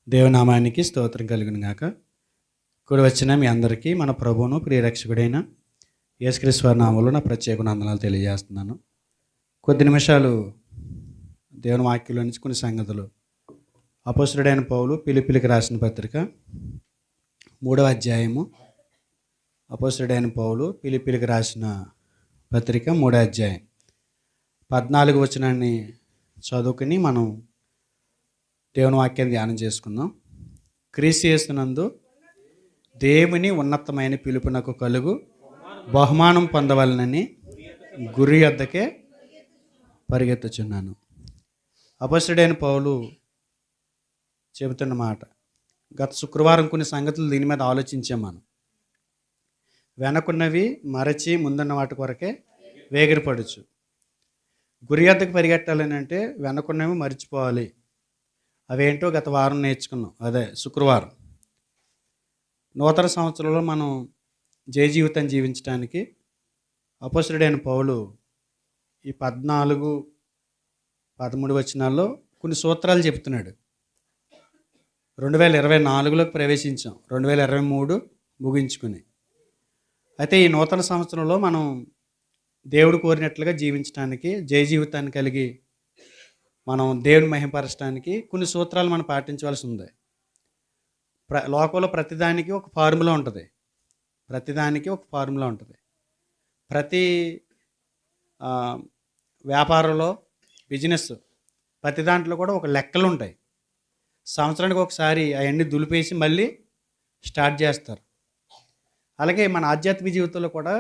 దేవనామానికి స్తోత్రం కలుగును గాక. కూడి వచ్చిన మీ అందరికీ మన ప్రభువును ప్రియరక్షకుడైన యేసుక్రీస్తు వారి నామములో నా ప్రత్యేక వందనాలు తెలియజేస్తున్నాను. కొద్ది నిమిషాలు దేవుని వాక్యంలో నుంచి కొన్ని సంగతులు. అపోస్తలుడైన పౌలు ఫిలిప్పీయులకు రాసిన పత్రిక 3వ అధ్యాయము. అపోస్తలుడైన పౌలు ఫిలిప్పీయులకు రాసిన పత్రిక 3వ అధ్యాయం 14వ వచనాన్ని చదువుకుని మనం దేవుని వాక్యాన్ని ధ్యానం చేసుకుందాం. క్రీస్తు యేసునందు దేవుని ఉన్నతమైన పిలుపునకు కలుగు బహుమానం పొందవలనని గురి వద్దకే పరిగెత్తుచున్నాను. అపోస్తలుడైన పౌలు చెబుతున్న మాట. గత శుక్రవారం కొన్ని సంగతులు దీని మీద ఆలోచించాం. మనం వెనకున్నవి మరచి ముందున్న వాటి కొరకే వేగిరపడచ్చు. గురి వద్దకు పరిగెట్టాలని అంటే వెనకున్నవి మర్చిపోవాలి. అవేంటో గత వారం నేర్చుకున్నాం. అదే శుక్రవారం. నూతన సంవత్సరంలో మనం జయ జీవితం జీవించడానికి అపోస్తలుడైన పౌలు ఈ 14, 13 వచనాల్లో కొన్ని సూత్రాలు చెప్తున్నాడు. 2024లోకి ప్రవేశించాం, 2023 ముగించుకుని. అయితే ఈ నూతన సంవత్సరంలో మనం దేవుడు కోరినట్లుగా జీవించడానికి, జయ జీవితాన్ని కలిగి మనం దేవుని మహిమపరచడానికి కొన్ని సూత్రాలు మనం పాటించవలసి ఉంది. లోకంలో ప్రతిదానికి ఒక ఫార్ములా ఉంటుంది. ప్రతి వ్యాపారంలో, బిజినెస్, ప్రతి దాంట్లో కూడా ఒక లెక్కలు ఉంటాయి. సంవత్సరానికి ఒకసారి అవన్నీ దులిపేసి మళ్ళీ స్టార్ట్ చేస్తారు. అలాగే మన ఆధ్యాత్మిక జీవితంలో కూడా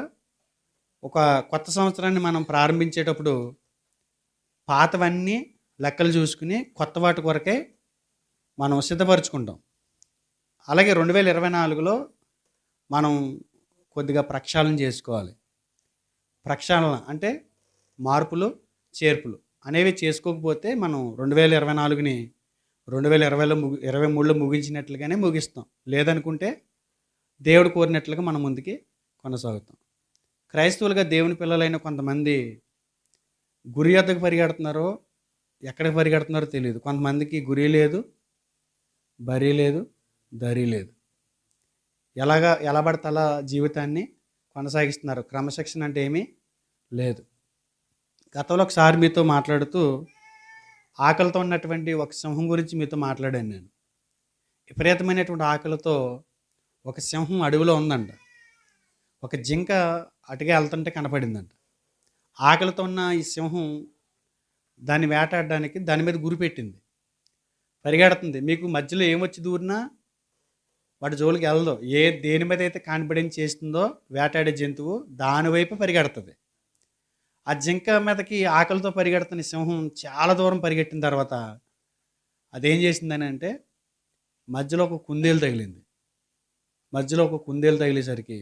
ఒక కొత్త సంవత్సరాన్ని మనం ప్రారంభించేటప్పుడు పాతవన్నీ లెక్కలు చూసుకుని కొత్త వాటి కొరకే మనం సిద్ధపరచుకుంటాం. అలాగే 2024లో మనం కొద్దిగా ప్రక్షాళన చేసుకోవాలి. ప్రక్షాళన అంటే మార్పులు, చేర్పులు అనేవి చేసుకోకపోతే మనం 2024ని 2023లో ముగించినట్లుగానే ముగిస్తాం. లేదనుకుంటే దేవుడు కోరినట్లుగా మనం ముందుకి కొనసాగుతాం. క్రైస్తవులుగా దేవుని పిల్లలైన కొంతమంది గురి వద్దకు పరిగెడుతున్నారో ఎక్కడికి పరిగెడుతున్నారో తెలియదు. కొంతమందికి గురి లేదు, బరి లేదు, దరి లేదు. ఎలా పడితే అలా జీవితాన్ని కొనసాగిస్తున్నారు. క్రమశిక్షణ అంటే ఏమీ లేదు. గతంలో ఒకసారి మీతో మాట్లాడుతూ ఆకలితో ఉన్నటువంటి ఒక సింహం గురించి మీతో మాట్లాడాను నేను. విపరీతమైనటువంటి ఆకలితో ఒక సింహం అడవిలో ఉందంట. ఒక జింక అటుగా వెళ్తుంటే కనపడిందంట. ఆకలితో ఉన్న ఈ సింహం దాన్ని వేటాడడానికి దాని మీద గురి పెట్టింది. పరిగెడుతుంది. మీకు మధ్యలో ఏమొచ్చి దూరినా వాటి జోలికి వెళ్ళదు. దేని మీద అయితే కాన్ఫిడెన్స్ చేస్తుందో వేటాడే జంతువు దాని వైపు పరిగెడుతుంది. ఆ జింక మీదకి ఆకలితో పరిగెడుతున్న సింహం చాలా దూరం పరిగెట్టిన తర్వాత అదేం చేసిందని అంటే మధ్యలో ఒక కుందేలు తగిలేసరికి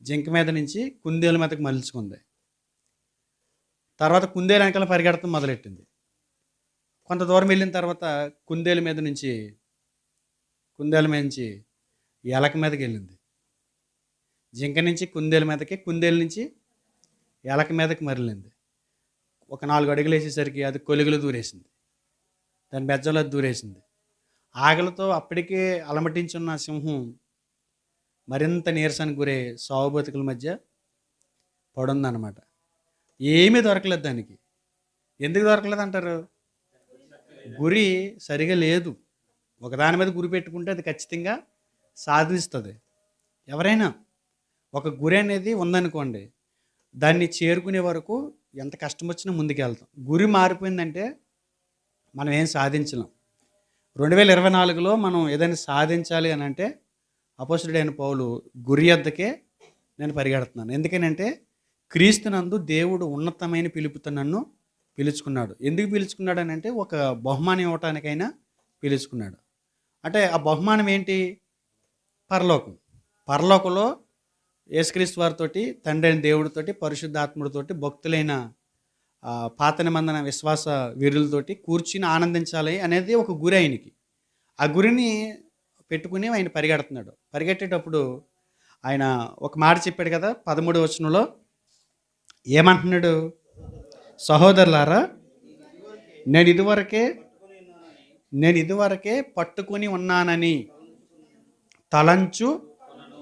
జింక మీద నుంచి కుందేలు మీదకి మలుచుకుంది. తర్వాత కుందేలు వెనకాల పరిగెడతం మొదలెట్టింది. కొంత దూరం వెళ్ళిన తర్వాత కుందేలు మీద నుంచి ఎలక మీదకి వెళ్ళింది. జింక నుంచి కుందేలు మీదకి, కుందేలు నుంచి ఎలక మీదకి మరలింది. ఒక 4 అడుగులు వేసేసరికి అది కొలుగులు దూరేసింది. దాని బెజ్జంలో దూరేసింది. ఆకలితో అప్పటికే అలమటించున్న సింహం మరింత నీరసానికి గురై సావు బతుకుల మధ్య పడుందన్నమాట. ఏమీ దొరకలేదు దానికి. ఎందుకు దొరకలేదు అంటారు? గురి సరిగా లేదు. ఒకదాని మీద గురి పెట్టుకుంటే అది ఖచ్చితంగా సాధిస్తుంది. ఎవరైనా ఒక గురి అనేది ఉందనుకోండి, దాన్ని చేరుకునే వరకు ఎంత కష్టం వచ్చినా ముందుకు వెళ్తాం. గురి మారిపోయిందంటే మనం ఏం సాధించలేం. 2024లో మనం ఏదైనా సాధించాలి అని అంటే అపోస్తలుడైన పౌలు గురి వద్దకే నేను పరిగెడుతున్నాను. ఎందుకనంటే క్రీస్తునందు దేవుడు ఉన్నతమైన పిలుపుతో నన్ను పిలుచుకున్నాడు. ఎందుకు పిలుచుకున్నాడు అని అంటే ఒక బహుమానం ఇవ్వటానికైనా పిలుచుకున్నాడు. అంటే ఆ బహుమానం ఏంటి? పరలోకంలో యేసుక్రీస్తు వారితోటి, తండ్రి అయిన దేవుడితోటి, పరిశుద్ధాత్ముడితోటి, భక్తులైన పాత నిబంధన విశ్వాస వీరులతోటి కూర్చుని ఆనందించాలి అనేది ఒక గురి ఆయనకి. ఆ గురిని పెట్టుకుని ఆయన పరిగెడుతున్నాడు. పరిగెట్టేటప్పుడు ఆయన ఒక మాట చెప్పాడు కదా, 13వ వచనంలో ఏమంటున్నాడు? సహోదరులారా, నేను ఇదివరకే నేను ఇదివరకే పట్టుకొని ఉన్నానని తలంచు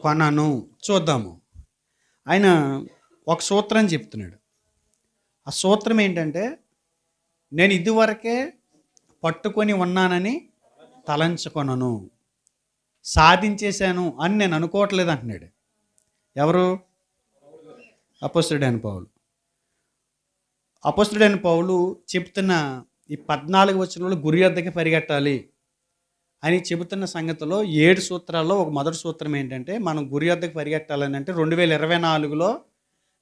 కొనను. చూద్దాము. ఆయన ఒక సూత్రం చెప్తున్నాడు. ఆ సూత్రం ఏంటంటే, నేను ఇదివరకే పట్టుకొని ఉన్నానని తలంచుకొనను, సాధించేశాను అని నేను అనుకోవట్లేదు అంటున్నాడు. ఎవరు? అపొస్తలుడైన పౌలు. అపొస్తలుడైన పౌలు చెప్తున్న ఈ 14 వచనంలో గురి వద్దకి పరిగెట్టాలి అని చెబుతున్న సంగతిలో 7 సూత్రాల్లో ఒక మొదటి సూత్రం ఏంటంటే, మనం గురి వద్దకు పరిగెట్టాలని అంటే 2024లో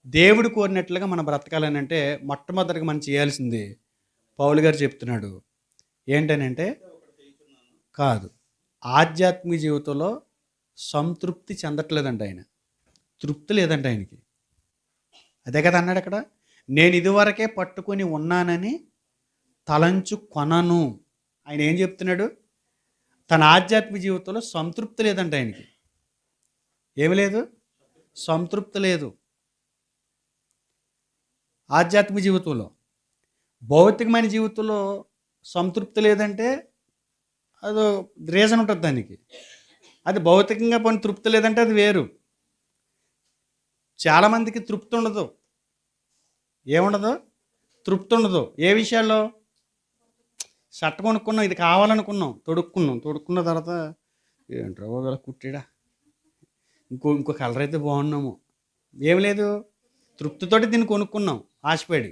దేవుడు కోరినట్లుగా మనం బ్రతకాలని అంటే మొట్టమొదటిగా మనం చేయాల్సింది పౌలు గారు చెప్తున్నాడు ఏంటనంటే, కాదు, ఆధ్యాత్మిక జీవితంలో సంతృప్తి చెందట్లేదంట ఆయన. తృప్తి లేదంట ఆయనకి. అదే కదా అన్నాడు అక్కడ, నేను ఇదివరకే పట్టుకొని ఉన్నానని తలంచు కొనను. ఆయన ఏం చెప్తున్నాడు? తన ఆధ్యాత్మిక జీవితంలో సంతృప్తి లేదంట ఆయనకి. ఏమి లేదు? సంతృప్తి లేదు ఆధ్యాత్మిక జీవితంలో. భౌతికమైన జీవితంలో సంతృప్తి లేదంటే అదో రీజన్ ఉంటుంది దానికి. అది భౌతికంగా పని తృప్తి లేదంటే అది వేరు. చాలామందికి తృప్తి ఉండదు. ఏముండదు? తృప్తి ఉండదు. ఏ విషయాల్లో? షర్ట్ కొనుక్కున్నాం, ఇది కావాలనుకున్నాం, తొడుక్కున్న తర్వాత ఏంట్రా ఒకవేళ కుట్టాడా, ఇంకో కలర్ అయితే బాగున్నాము. ఏం లేదు, తృప్తితోటి దీన్ని కొనుక్కున్నాం ఆశపడి,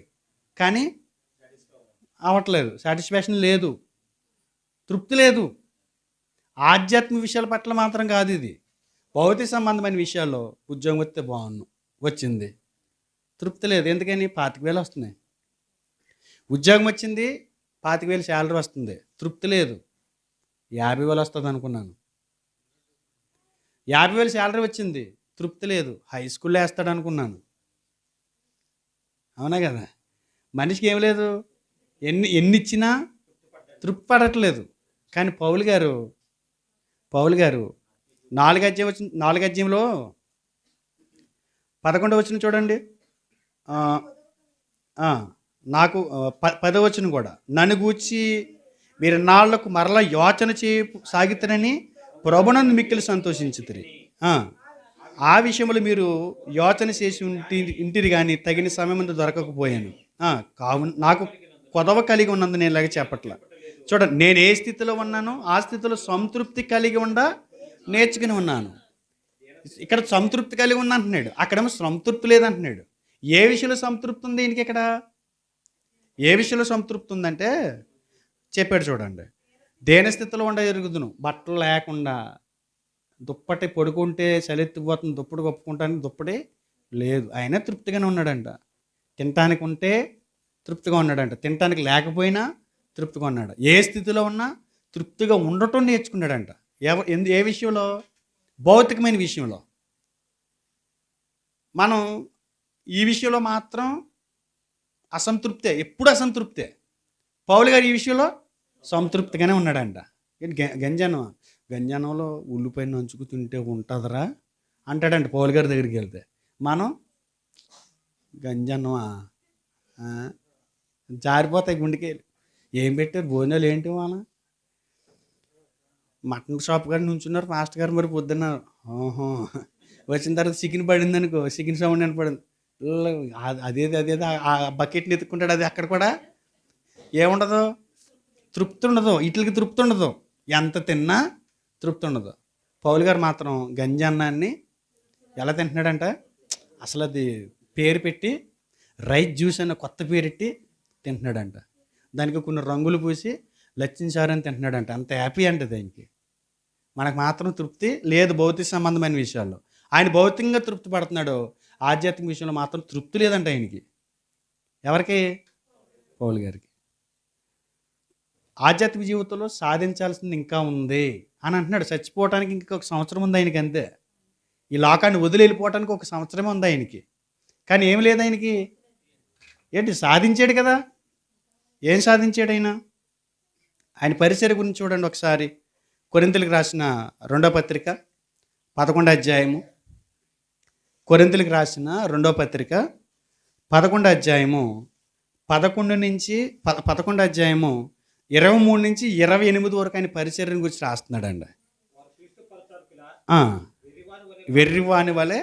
కానీ అవ్వట్లేదు, సాటిస్ఫాక్షన్ లేదు, తృప్తి లేదు. ఆధ్యాత్మిక విషయాల పట్ల మాత్రం కాదు ఇది. భౌతిక సంబంధమైన విషయాల్లో ఉద్యోగం వస్తే బాగున్నాం, వచ్చింది, తృప్తి లేదు. ఎందుకని? 25,000 వస్తున్నాయి. ఉద్యోగం వచ్చింది, 25,000 శాలరీ వస్తుంది, తృప్తి లేదు. 50,000 వస్తుంది అనుకున్నాను. 50,000 శాలరీ వచ్చింది, తృప్తి లేదు. హై స్కూల్లో వేస్తాడు అనుకున్నాను. అవునా కదా? మనిషికి ఏం లేదు, ఎన్ని ఇచ్చినా తృప్తి పడట్లేదు. కానీ పౌలు గారు 4వ అధ్యాయంలో 11వ వచనం చూడండి. నాకు 10వ వచనం కూడా, నన్ను గూర్చి మీరు నాళ్లకు మరలా యోచన సాగితనని ప్రభునందు మిక్కిలి సంతోషించుతిరి. ఆ విషయంలో మీరు యోచన చేసి ఇంటిరి కానీ తగిన సమయం దొరకకపోయాను. కావున నాకు కొదవ కలిగి ఉన్నందు నేను ఇలాగ చెప్పట్ల. చూడండి, నేను ఏ స్థితిలో ఉన్నానో ఆ స్థితిలో సంతృప్తి కలిగి నేర్చుకుని ఉన్నాను. ఇక్కడ సంతృప్తి కలిగి ఉన్నా అంటున్నాడు, అక్కడేమో సంతృప్తి లేదంటున్నాడు. ఏ విషయంలో సంతృప్తి ఉంది ఈయనకి? ఇక్కడ ఏ విషయంలో సంతృప్తి ఉందంటే చెప్పాడు చూడండి. దేని స్థితిలో ఎరుగుదును, బట్టలు లేకుండా, దుప్పటి పడుకుంటే చలెత్తిపోతుంది, దుప్పటి కప్పుకుంటానికి దుప్పటి లేదు, ఆయన తృప్తిగానే ఉన్నాడంట. తినటానికి ఉంటే తృప్తిగా ఉన్నాడంట, తినటానికి లేకపోయినా తృప్తిగా ఉన్నాడు. ఏ స్థితిలో ఉన్నా తృప్తిగా ఉండటం నేర్చుకున్నాడంట. ఏ విషయంలో? భౌతికమైన విషయంలో. మనం ఈ విషయంలో మాత్రం అసంతృప్తే, ఎప్పుడు అసంతృప్తే. పౌలు గారు ఈ విషయంలో సంతృప్తిగానే ఉన్నాడంట. గంజానంలో ఉల్లిపాయ నంచుకు తింటే ఉంటుందిరా అంటాడంట పౌలు గారి దగ్గరికి వెళ్తే. మనం గంజన్నమా జారిపోతాయి గుండెకి. ఏం పెట్టారు భోజనాలు ఏంటి? మన మటన్ షాప్ గారు నుంచున్నారు మాస్టర్ గారు, మరి పొద్దున్న వచ్చిన తర్వాత చికెన్ పడింది అనుకో, చికెన్ సౌండ్ అని పడింది, అదేది ఆ బకెట్ని ఎత్తుకుంటాడు. అది అక్కడ కూడా ఏముండదు, తృప్తి ఉండదు. వీటికి తృప్తి ఉండదు, ఎంత తిన్నా తృప్తి ఉండదు. పౌలు గారు మాత్రం గంజన్నాన్ని ఎలా తింటున్నాడంట, అసలు అది పేరు పెట్టి రైస్ జ్యూస్ అన్న కొత్త పేరెట్టి తింటున్నాడంట. దానికి కొన్ని రంగులు పూసి లచ్చించారు అని తింటున్నాడంట. అంత హ్యాపీ అంటే దానికి. మనకు మాత్రం తృప్తి లేదు భౌతిక సంబంధమైన విషయాల్లో. ఆయన భౌతికంగా తృప్తి పడుతున్నాడు, ఆధ్యాత్మిక విషయంలో మాత్రం తృప్తి లేదంట ఆయనకి. ఎవరికి? పౌలు గారికి. ఆధ్యాత్మిక జీవితంలో సాధించాల్సింది ఇంకా ఉంది అని అంటున్నాడు. చచ్చిపోవటానికి ఇంకొక సంవత్సరం ఉంది ఆయనకి, అంతే. ఈ లోకాన్ని వదిలి వెళ్ళిపోవటానికి ఒక సంవత్సరమే ఉంది ఆయనకి. కానీ ఏం లేదు ఆయనకి. ఏంటి? సాధించాడు కదా. ఏం సాధించాడు ఆయన? ఆయన పరిచర్య గురించి చూడండి ఒకసారి. కొరింథీయులకు రాసిన 2వ పత్రిక 11వ అధ్యాయము. కొరింథీయులకు రాసిన 2వ పత్రిక 11వ అధ్యాయము 11 నుంచి 11వ అధ్యాయము 23 నుంచి 28 వరకు ఆయన పరిచర్యను గురించి రాస్తున్నాడండి. ఆ, వెర్రివాని వలె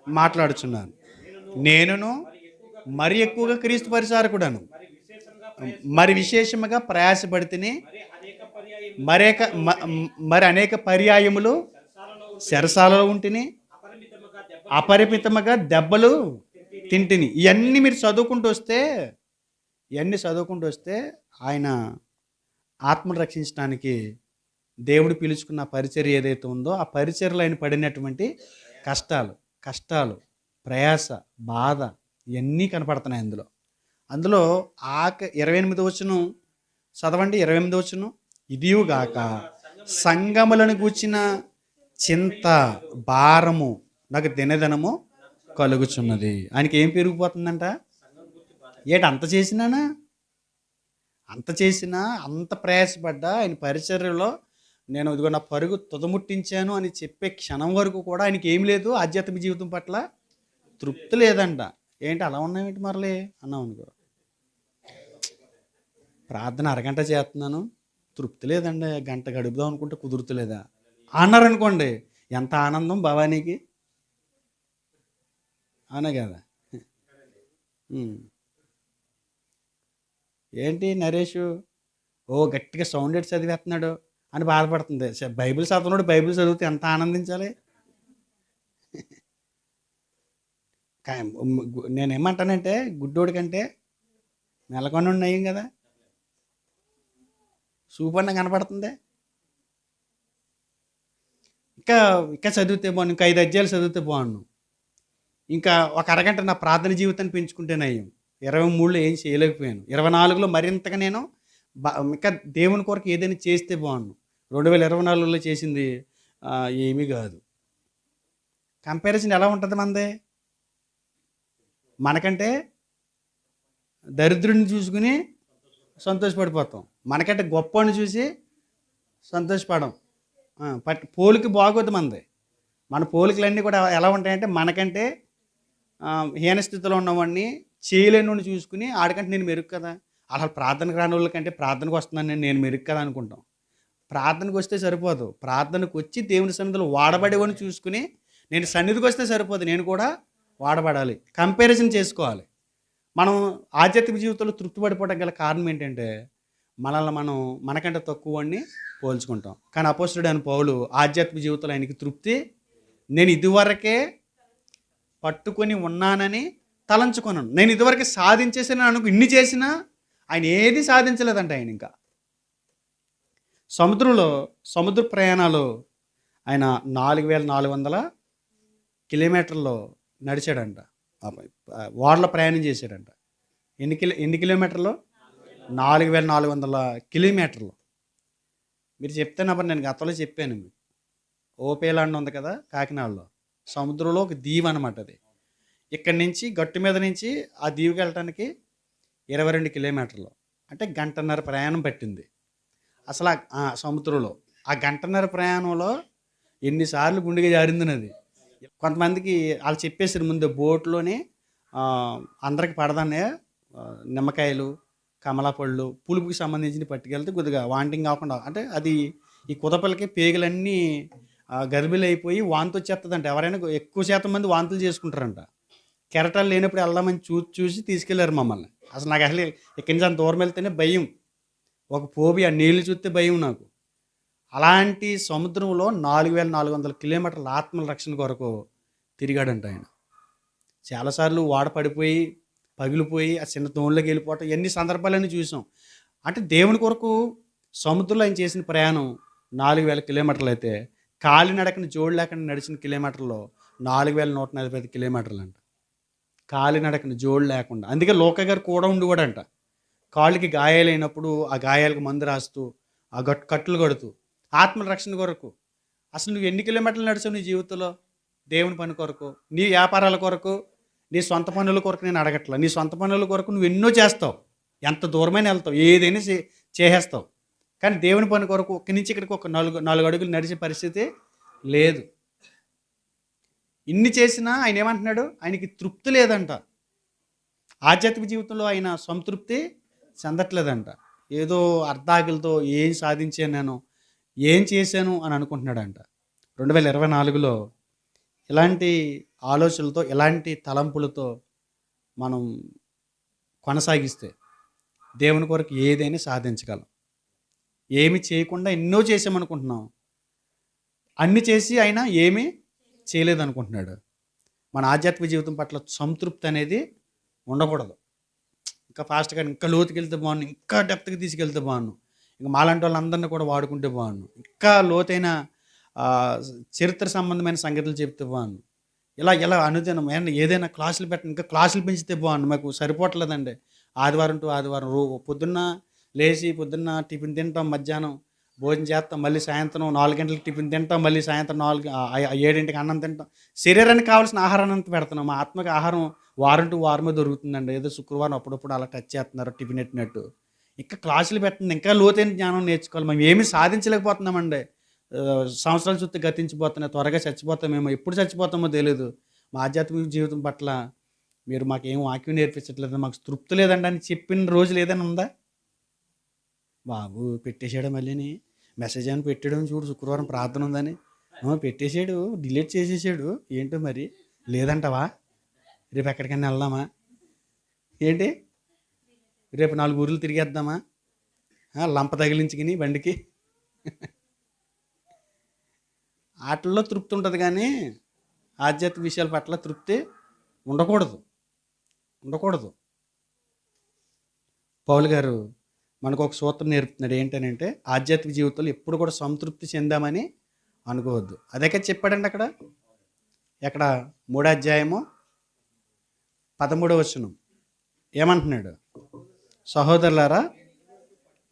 మాట్లాడుచున్నాను. నేనును మరి ఎక్కువగా క్రీస్తు పరిచారకుడను, మరి విశేషముగా ప్రయాసపడితిని, మరి అనేక పర్యాయములు చెరసాలలో ఉంటిని, అపరిమితముగా దెబ్బలు తింటిని. ఇవన్నీ చదువుకుంటూ వస్తే ఆయన ఆత్మను రక్షించడానికి దేవుడు పిలుచుకున్న పరిచర్య ఏదైతే ఉందో ఆ పరిచర్యలో ఆయన పడినటువంటి కష్టాలు, ప్రయాస, బాధ ఇవన్నీ కనపడుతున్నాయి అందులో. అందులో 28 వచనం చదవండి. 28 వచనం, ఇదియుగాక సంగములను గూర్చిన చింత భారము నాకు దినదినము కలుగుచున్నది. ఆయనకి ఏం పెరిగిపోతుందంట? అంత చేసినా అంత ప్రయాసపడ్డా ఆయన పరిచర్యలో నేను ఇదిగో నా పరుగు తుదముట్టించాను అని చెప్పే క్షణం వరకు కూడా ఆయనకి ఏం లేదు, ఆధ్యాత్మిక జీవితం పట్ల తృప్తి లేదంట. ఏంటి అలా ఉన్నామేంటి మరలే అన్నాం అనుకో, ప్రార్థన అరగంట చేస్తున్నాను, తృప్తి లేదండి, గంట గడుపుదాం అనుకుంటే కుదురుతులేదా అన్నారనుకోండి, ఎంత ఆనందం భవానీకి, అవునా కదా? ఏంటి నరేష్ గట్టిగా సౌండ్ ఎట్టి చదివేస్తున్నాడు అని బాధపడుతుంది. బైబిల్ చదువుతున్నాడు, బైబిల్ చదివితే ఎంత ఆనందించాలి. నేనేమంటానంటే గుడ్డోడి కంటే మెలకొండ నయం కదా, సూపన్న కనపడుతుంది. ఇంకా చదివితే బాగుండు, ఇంకా 5 అధ్యాయాలు చదివితే బాగుండు, ఇంకా ఒక అరగంట నా ప్రార్థన జీవితాన్ని పెంచుకుంటేనయ్యాం. 23లో ఏం చేయలేకపోయాను, 24లో మరింతగా నేను ఇంకా దేవుని కొరకు ఏదైనా చేస్తే బాగుండు. 2024లో చేసింది ఏమీ కాదు. కంపారిజన్ ఎలా ఉంటుంది మనదే? మనకంటే దరిద్రుడిని చూసుకుని సంతోషపడిపోతాం, మనకంటే గొప్పని చూసి సంతోషపడం. పోలిక బాగోదు మనది. మన పోలికలన్నీ కూడా ఎలా ఉంటాయంటే మనకంటే హీన స్థితిలో ఉన్నవాడిని, చేయలేని చూసుకుని ఆడికంటే నేను మెరుగు కదా, అలా ప్రార్థనకు రాని వాళ్ళకంటే ప్రార్థనకు వస్తున్నాను నేను మెరుగు కదా అనుకుంటాం. ప్రార్థనకు వస్తే సరిపోదు, ప్రార్థనకు వచ్చి దేవుని సన్నిధిలో వాడబడేవాడిని చూసుకుని నేను సన్నిధికి వస్తే సరిపోదు, నేను కూడా వాడబడాలి. కంపారిజన్ చేసుకోవాలి. మనం ఆధ్యాత్మిక జీవితంలో తృప్తిపడిపోవడం గల కారణం ఏంటంటే మనం మనకంటే తక్కువ వాడిని పోల్చుకుంటాం. కానీ అపోస్తలుడైన పౌలు ఆధ్యాత్మిక జీవితంలో ఆయనకి తృప్తి, నేను ఇదివరకే పట్టుకొని ఉన్నానని తలంచుకున్నాను, నేను ఇదివరకు సాధించేసాను అనుకు, ఇన్ని చేసినా ఆయన ఏది సాధించలేదంట. ఆయన ఇంకా సముద్ర ప్రయాణాలు ఆయన 4400 కిలోమీటర్లు నడిచాడంట, ఓడల ప్రయాణం చేశాడంట. ఎన్ని కిలోమీటర్లు? 4400 కిలోమీటర్లు. మీరు చెప్తానప్పుడు నేను గతంలో చెప్పాను మీకు, ఓపేలాండ్ ఉంది కదా కాకినాడలో, సముద్రంలో ఒక దీవి అనమాట అది. ఇక్కడి నుంచి గట్టు మీద నుంచి ఆ దీవికి వెళ్ళటానికి 22 కిలోమీటర్లు, అంటే 1.5 గంటల ప్రయాణం పట్టింది. అసలు ఆ సముద్రంలో ఆ 1.5 గంటల ప్రయాణంలో ఎన్నిసార్లు గుండెగా జారిందనది. కొంతమందికి వాళ్ళు చెప్పేసారు ముందు, బోట్లోనే అందరికి పడదానే నిమ్మకాయలు, కమలాపళ్ళు, పులుపుకి సంబంధించిన పట్టుకెళ్తే కొద్దిగా వాంటింగ్ కాకుండా, అంటే అది ఈ కుదపలకి పేగులన్నీ గర్భిలు అయిపోయి వాంతి వచ్చేస్తుందంట. ఎవరైనా ఎక్కువ శాతం మంది వాంతులు చేసుకుంటారంట. కెరటాలు లేనప్పుడు వెళ్దామని చూసి తీసుకెళ్లారు మమ్మల్ని. అసలు నాకు ఇక్కడి నుంచి అంత దూరం వెళ్తేనే భయం, ఒక పోబి, ఆ నీళ్లు చూస్తే భయం నాకు. అలాంటి సముద్రంలో 4400 కిలోమీటర్ల ఆత్మల రక్షణ కొరకు తిరిగాడంట ఆయన. చాలాసార్లు వాడ పడిపోయి పగిలిపోయి ఆ చిన్న తోణలోకి వెళ్ళిపోవటం, ఎన్ని సందర్భాలన్నీ చూసాం. అంటే దేవుని కొరకు సముద్రంలో ఆయన చేసిన ప్రయాణం 4000 కిలోమీటర్లు అయితే, కాలినడకని జోడు లేకుండా నడిచిన కిలోమీటర్లో 4145 కిలోమీటర్లు అంట. కాలినడకని జోడు లేకుండా. అందుకే లోక గారు కూడా ఉండేవాడంట. కాళ్ళకి గాయాలైనప్పుడు ఆ గాయాలకు మందు రాస్తూ, ఆ కట్లు కడుతూ, ఆత్మల రక్షణ కొరకు. అసలు నువ్వు ఎన్ని కిలోమీటర్లు నడిచావు నీ జీవితంలో దేవుని పని కొరకు? నీ వ్యాపారాల కొరకు, నీ సొంత పనుల కొరకు నేను అడగట్లా. నీ సొంత పనుల కొరకు నువ్వు ఎన్నో చేస్తావు, ఎంత దూరమైన వెళ్తావు, ఏదైనా చేసేస్తావు. కానీ దేవుని పని కొరకు ఒక్కడి నుంచి ఇక్కడికి ఒక 4 అడుగులు నడిచే పరిస్థితి లేదు. ఇన్ని చేసినా ఆయన ఏమంటున్నాడు? ఆయనకి తృప్తి లేదంట. ఆధ్యాత్మిక జీవితంలో ఆయన సంతృప్తి చెందట్లేదంట. ఏదో అర్ధాకిలతో ఏం సాధించాను నేను, ఏం చేశాను అని అనుకుంటున్నాడంట. 2024లో ఇలాంటి ఆలోచనలతో, ఇలాంటి తలంపులతో మనం కొనసాగిస్తే దేవుని కొరకు ఏదైనా సాధించగలం. ఏమి చేయకుండా ఎన్నో చేసామనుకుంటున్నాం, అన్ని చేసి అయినా ఏమీ చేయలేదనుకుంటున్నాడు. మన ఆధ్యాత్మిక జీవితం పట్ల సంతృప్తి అనేది ఉండకూడదు. ఇంకా ఫాస్ట్గా, ఇంకా లోతుకి వెళ్తే బాగున్నాను, ఇంకా డెప్త్కి తీసుకెళ్తే బాగున్నాను, ఇంకా మాలాంటి వాళ్ళందరినీ కూడా వాడుకుంటే బాగున్నాను, ఇంకా లోతైన చరిత్ర సంబంధమైన సంగతులు చెప్తే బాగున్నాను, ఇలా అనుదినం ఏదైనా క్లాసులు పెట్టండి, ఇంకా క్లాసులు పెంచితే బాగున్నాను. మాకు సరిపోవట్లేదండి. ఆదివారం టు ఆదివారం పొద్దున్న లేచి పొద్దున్న టిఫిన్ తింటాం, మధ్యాహ్నం భోజనం చేస్తాం, మళ్ళీ సాయంత్రం 4 గంటలకు టిఫిన్ తింటాం, మళ్ళీ సాయంత్రం 7 అన్నం తింటాం. శరీరానికి కావాల్సిన ఆహారాన్ని అంతా పెడుతున్నాం. మా ఆత్మకి ఆహారం వారం టు వారమే దొరుకుతుందండి. ఏదో శుక్రవారం అప్పుడప్పుడు అలా టచ్ చేస్తున్నారు టిఫిన్ ఎట్టినట్టు. ఇంకా క్లాసులు పెట్టండి, ఇంకా లోతైన జ్ఞానం నేర్చుకోవాలి. మేము ఏమీ సాధించలేకపోతున్నామండి. సంవత్సరాల చుట్టూ గతించిపోతున్నాయి, త్వరగా చచ్చిపోతామేమో, ఎప్పుడు చచ్చిపోతామో తెలియదు. మా ఆధ్యాత్మిక జీవితం పట్ల మీరు మాకేం వాక్యం నేర్పించట్లేదు, మాకు తృప్తి లేదండి అని చెప్పిన రోజులు ఏదైనా ఉందా? బాబు పెట్టేశాడు, మళ్ళీని మెసేజ్ అని పెట్టాడు, చూడు శుక్రవారం ప్రార్థన ఉందని పెట్టేశాడు, డిలీట్ చేసేసాడు. ఏంటో మరి లేదంటావా? రేపు ఎక్కడికైనా వెళ్దామా ఏంటి? రేపు 4 ఊర్లు తిరిగేద్దామా? లంప తగిలించుకుని బండికి. వాటిల్లో తృప్తి ఉంటుంది కానీ ఆధ్యాత్మిక విషయాల పట్ల తృప్తి ఉండకూడదు. పౌలు గారు మనకు ఒక సూత్రం నేర్పుతున్నాడు. ఏంటనంటే ఆధ్యాత్మిక జీవితంలో ఎప్పుడు కూడా సంతృప్తి చెందామని అనుకోవద్దు. అదే కదా చెప్పాడండి అక్కడ. ఎక్కడ 3వ అధ్యాయము 13వ వచనం ఏమంటున్నాడు? సహోదరులారా,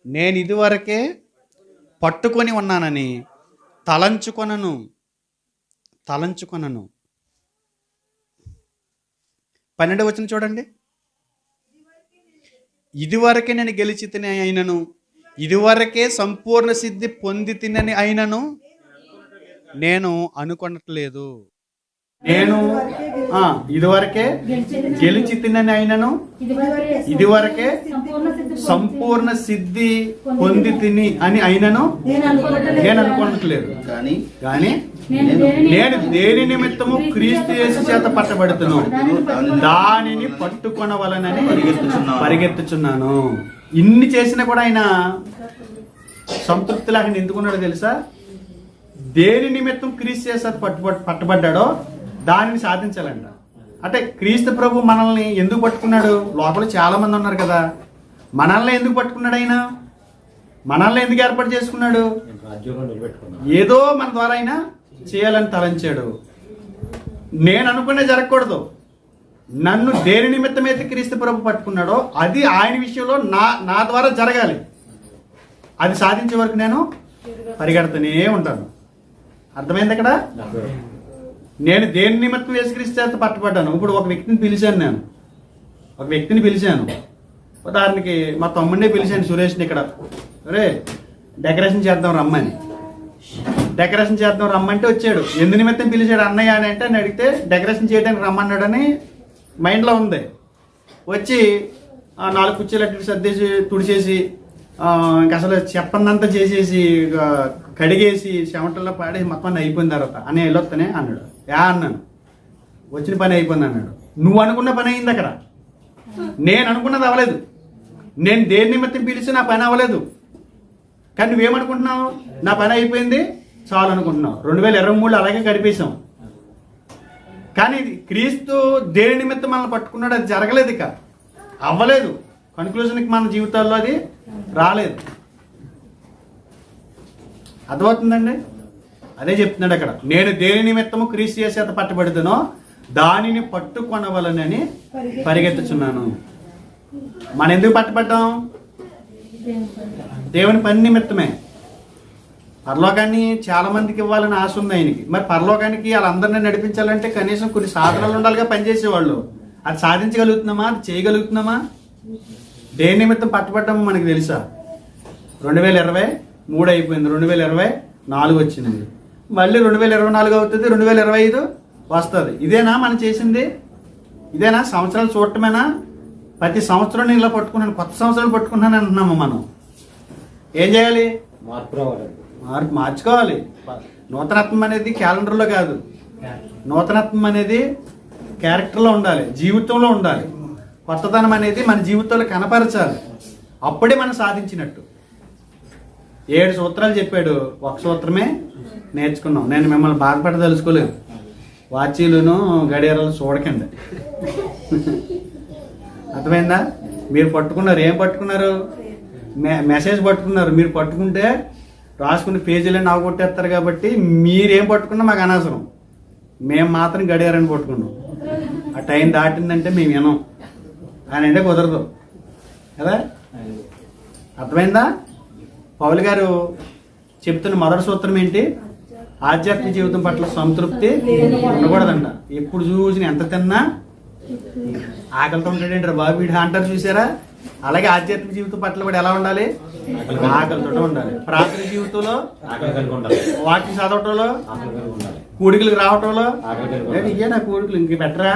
నేను ఇదివరకే పట్టుకొని ఉన్నానని తలంచుకొనను. 12వ వచనం చూడండి. ఇదివరకే నేను గెలిచి తిని అయినను, ఇదివరకే సంపూర్ణ సిద్ధి పొంది తినని అయినను నేను అనుకొనట్లేదు. నేను ఇదివరకే గెలిచి తినని అయినను, ఇదివరకే సంపూర్ణ సిద్ధి పొంది తిని అని అయినను నేను అనుకోనట్లేదు. కానీ నేను దేని నిమిత్తము క్రీస్తు యేసు చేత పట్టబడుతున్నాను, దానిని పట్టుకొనవలనని పరిగెత్తుచున్నాను. ఇన్ని చేసినా కూడా ఆయన సంతృప్తి లేకుండా ఎందుకున్నాడో తెలుసా? దేని నిమిత్తం క్రీస్తు చేత పట్టబడ్డాడో దానిని సాధించాలంట. అంటే క్రీస్తు ప్రభు మనల్ని ఎందుకు పట్టుకున్నాడు? లోపల చాలా మంది ఉన్నారు కదా, మనల్ని ఎందుకు పట్టుకున్నాడు? ఆయన మనల్ని ఎందుకు ఏర్పాటు చేసుకున్నాడు? ఏదో మన ద్వారా అయినా చేయాలని తలంచాడు. నేను అనుకునే జరగకూడదు. నన్ను దేని నిమిత్తమైతే క్రీస్తు ప్రభు పట్టుకున్నాడో అది ఆయన విషయంలో నా ద్వారా జరగాలి. అది సాధించే వరకు నేను పరిగెడుతూనే ఉంటాను. అర్థమైంది అక్కడ? నేను దేని నిమిత్తం యేసుక్రీస్తు చేత పట్టుబడ్డాను. ఇప్పుడు ఒక వ్యక్తిని పిలిచాను, ఉదాహరణకి మా తమ్ముడినే పిలిచాను, సురేష్ని. ఇక్కడ అరే డెకరేషన్ చేద్దాం రమ్మంటే వచ్చాడు. ఎందు నిమిత్తం పిలిచాడు అన్నయ్య అని అంటే, నేను అడిగితే డెకరేషన్ చేయడానికి రమ్మన్నాడని మైండ్లో ఉంది. వచ్చి 4 కుర్చీలు అటు సర్దేసి తుడిచేసి ఇంక అసలు చెప్పందంతా చేసేసి కడిగేసి చెమటల్లో పాడేసి మొత్తం అయిపోయిన తర్వాత అనే వెళ్ళొస్తానే అన్నాడు. అన్నాను, వచ్చిన పని అయిపోయింది అన్నాడు. నువ్వు అనుకున్న పని అయింది అక్కడ, నేను అనుకున్నది అవ్వలేదు. నేను దేని నిమిత్తం పిలిచి నా పని అవ్వలేదు, కానీ నువ్వేమనుకుంటున్నావు? నా పని అయిపోయింది చాలు అనుకుంటున్నావు. 2023 అలాగే గడిపేశాం. కానీ క్రీస్తు దేని నిమిత్తం మనల్ని పట్టుకున్నాడు, అది జరగలేదు, ఇక అవ్వలేదు. కన్క్లూజన్కి మన జీవితాల్లో అది రాలేదు. అర్థమవుతుందండి? అదే చెప్తున్నాడు అక్కడ. నేను దేని నిమిత్తము క్రీస్తు చేత పట్టబడుతునో దానిని పట్టుకొనవలనని పరిగెత్తుచున్నాను. మనం ఎందుకు పట్టబడ్డాం? దేవుని పని నిమిత్తమే. పరలోకాన్ని చాలా మందికి ఇవ్వాలని ఆశ ఉంది ఆయనకి. మరి పరలోకానికి వాళ్ళందరినీ నడిపించాలంటే కనీసం కొన్ని సాధనాలు ఉండాలిగా పనిచేసేవాళ్ళు. అది సాధించగలుగుతున్నామా? అది చేయగలుగుతున్నామా? దేని నిమిత్తం పట్టబడ్డామో మనకు తెలుసా? 2023 అయిపోయింది, 2024 వచ్చింది, మళ్ళీ 2024 అవుతుంది, 2025 వస్తుంది. ఇదేనా మనం చేసింది? ఇదేనా సంవత్సరాలు చూడటమేనా? ప్రతి సంవత్సరం నేను ఇలా పట్టుకున్నాను, కొత్త సంవత్సరాలు పట్టుకున్నాను అంటున్నాము మనం. ఏం చేయాలి? మార్పు రావాలి. మార్చుకోవాలి. నూతనత్వం అనేది క్యాలెండర్లో కాదు, నూతనత్వం అనేది క్యారెక్టర్లో ఉండాలి, జీవితంలో ఉండాలి. కొత్తదనం అనేది మన జీవితంలో కనపరచాలి. అప్పుడే మనం సాధించినట్టు. 7 సూత్రాలు చెప్పాడు, ఒక సూత్రమే నేర్చుకున్నాం. నేను మిమ్మల్ని బాధపడదలుచుకోలేదు. వాచీలును గడియారాలు చూడకండి. అర్థమైందా? మీరు పట్టుకున్నారు, ఏం పట్టుకున్నారు? మెసేజ్ పట్టుకున్నారు. మీరు పట్టుకుంటే రాసుకుని పేజీలన్నీ అవగొట్టేస్తారు కాబట్టి మీరేం పట్టుకున్నా మాకు అనవసరం. మేము మాత్రం గడియారాన్ని పట్టుకున్నాం. ఆ టైం దాటిందంటే మేము వినం అని అంటే కుదరదు కదా. అర్థమైందా? పౌలు గారు చెప్తున్న మొదటి సూత్రం ఏంటి? ఆధ్యాత్మిక జీవితం పట్ల సంతృప్తి ఉండకూడదంట. ఎప్పుడు చూసిన ఎంత తిన్నా ఆకలితో ఉంటాడంటారు బాబు వీడు అంటారు, చూసారా? అలాగే ఆధ్యాత్మిక జీవితం పట్ల కూడా ఎలా ఉండాలి? ఆకలితో ఉండాలి. ప్రాథమిక జీవితంలో వాటిని చదవటంలో, కూడికలకు రావటంలో, ఇదే నా కూడికలు ఇంక పెట్టరా,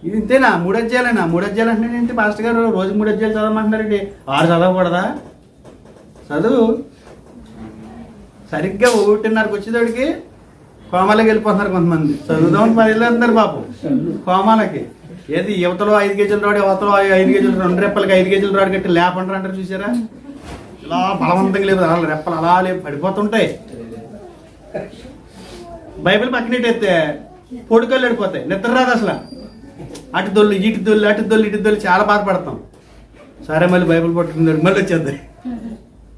ఇది ఇంతేనా? 3 అధ్యాయాలేనా? 3 అధ్యాయాలు అంటే ఏంటి పాస్టర్ గారు? రోజు 3 అధ్యాయాలు చదవమంటున్నారండి. 6 చదవకూడదా? చదువు. సరిగ్గా 1:30కి వచ్చేటోడికి కోమాలకి వెళ్ళిపోతున్నారు కొంతమంది. చదువుదామని 10 వెళ్తున్నారు పాపం కోమాలకి. ఏది యువతలో 5 కేజీల రాడు, యువతలో 5 కేజీలు, 2 రెప్పలకి 5 కేజీల రాడు కట్టి లేపంటారు అంటారు, చూసారా? ఇలా బలవంతంగా లేదు, అలా రెప్పలు అలా లేపు పడిపోతుంటాయి. బైబిల్ పక్కనట్టయితే పొడుకలు వెళ్ళిపోతాయి, నిద్ర రాదు అసలు. అటు దొల్లు ఇటు దొల్లు, అటు దొల్లు ఇటు దొల్లు, చాలా బాధపడతాం. సరే మళ్ళీ బైబిల్ పట్టుకుంటారు, మళ్ళీ వచ్చేది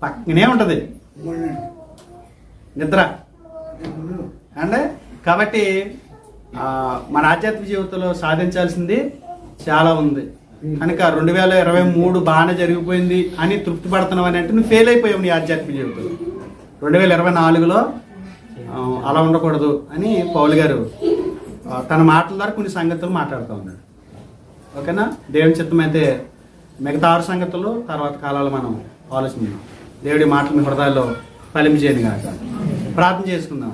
పక్కనే ఉంటుంది నిద్ర అంటే. కాబట్టి మన ఆధ్యాత్మిక జీవితంలో సాధించాల్సింది చాలా ఉంది కనుక 2023 బాగానే జరిగిపోయింది అని తృప్తి పడుతున్నావు అని అంటే నువ్వు ఫెయిల్ అయిపోయావు నీ ఆధ్యాత్మిక జీవితంలో. 2024లో అలా ఉండకూడదు అని పౌలు గారు తన మాటల ద్వారా కొన్ని సంగతులు మాట్లాడుతూ ఉన్నాడు. ఓకేనా? దేవుని చిత్తం అయితే మిగతా 6 సంగతులు తర్వాత కాలాలు మనం ఆలోచించాం. దేవుడి మాటలు మీ హృదయాల్లో ఫలించేయను కాక ప్రార్థన చేసుకుందాం.